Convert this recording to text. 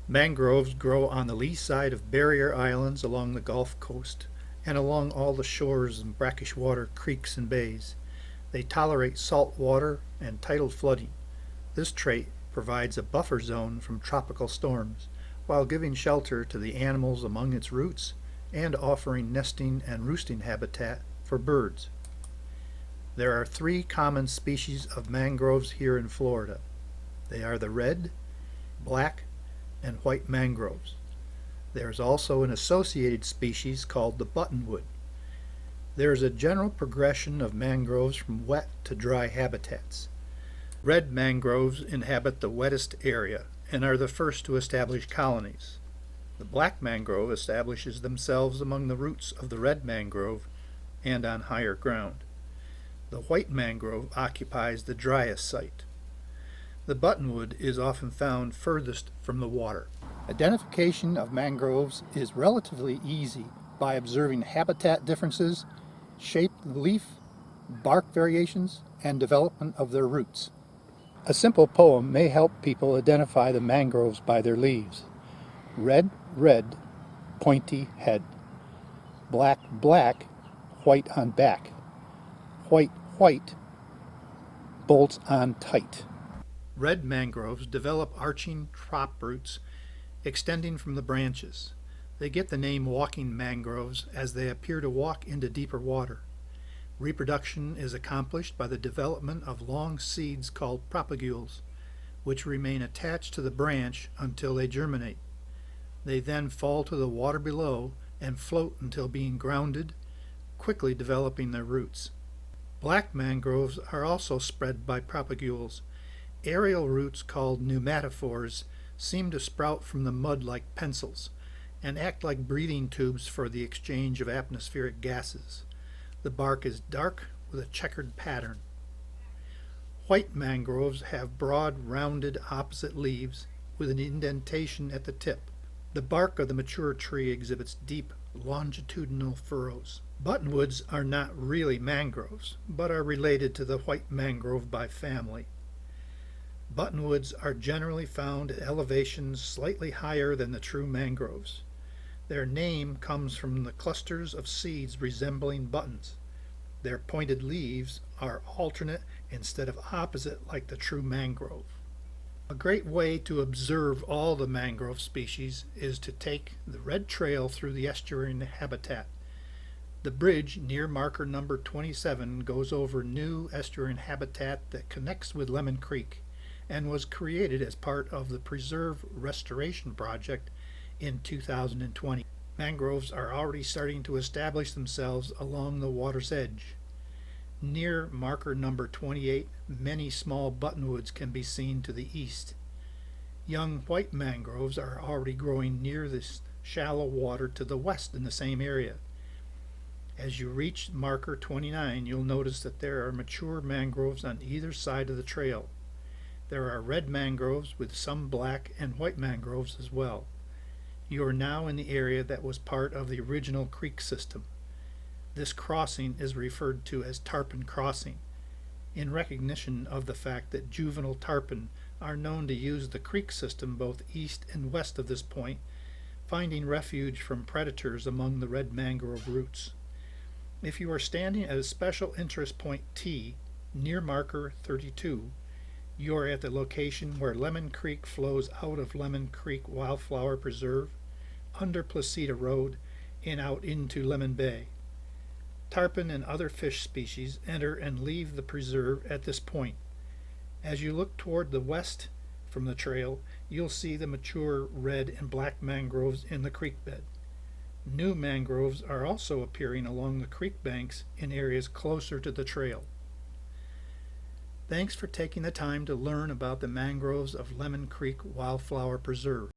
Mangroves grow on the lee side of barrier islands along the Gulf Coast and along all the shores and brackish water creeks and bays. They tolerate salt water and tidal flooding. This trait provides a buffer zone from tropical storms, while giving shelter to the animals among its roots and offering nesting and roosting habitat for birds. There are three common species of mangroves here in Florida. They are the red, black, and white mangroves. There is also an associated species called the buttonwood. There is a general progression of mangroves from wet to dry habitats. Red mangroves inhabit the wettest area and are the first to establish colonies. The black mangrove establishes themselves among the roots of the red mangrove and on higher ground. The white mangrove occupies the driest site. The buttonwood is often found furthest from the water. Identification of mangroves is relatively easy by observing habitat differences, shape of the leaf, bark variations, and development of their roots. A simple poem may help people identify the mangroves by their leaves. Red, red, pointy head. Black, black, white on back. White, white, bolts on tight. Red mangroves develop arching top roots extending from the branches. They get the name walking mangroves as they appear to walk into deeper water. Reproduction is accomplished by the development of long seeds called propagules, which remain attached to the branch until they germinate. They then fall to the water below and float until being grounded, quickly developing their roots. Black mangroves are also spread by propagules. Aerial roots called pneumatophores seem to sprout from the mud like pencils and act like breathing tubes for the exchange of atmospheric gases. The bark is dark with a checkered pattern. White mangroves have broad, rounded, opposite leaves with an indentation at the tip. The bark of the mature tree exhibits deep, longitudinal furrows. Buttonwoods are not really mangroves, but are related to the white mangrove by family. Buttonwoods are generally found at elevations slightly higher than the true mangroves. Their name comes from the clusters of seeds resembling buttons. Their pointed leaves are alternate instead of opposite like the true mangrove. A great way to observe all the mangrove species is to take the red trail through the estuarine habitat. The bridge near marker number 27 goes over new estuarine habitat that connects with Lemon Creek and was created as part of the Preserve Restoration Project in 2020. Mangroves are already starting to establish themselves along the water's edge. Near marker number 28, many small buttonwoods can be seen to the east. Young white mangroves are already growing near this shallow water to the west in the same area. As you reach marker 29, you'll notice that there are mature mangroves on either side of the trail. There are red mangroves with some black and white mangroves as well. You are now in the area that was part of the original creek system. This crossing is referred to as tarpon crossing, in recognition of the fact that juvenile tarpon are known to use the creek system both east and west of this point, finding refuge from predators among the red mangrove roots. If you are standing at a special interest point T, near marker 32, you are at the location where Lemon Creek flows out of Lemon Creek Wildflower Preserve, under Placida Road, and out into Lemon Bay. Tarpon and other fish species enter and leave the preserve at this point. As you look toward the west from the trail, you'll see the mature red and black mangroves in the creek bed. New mangroves are also appearing along the creek banks in areas closer to the trail. Thanks for taking the time to learn about the mangroves of Lemon Creek Wildflower Preserve.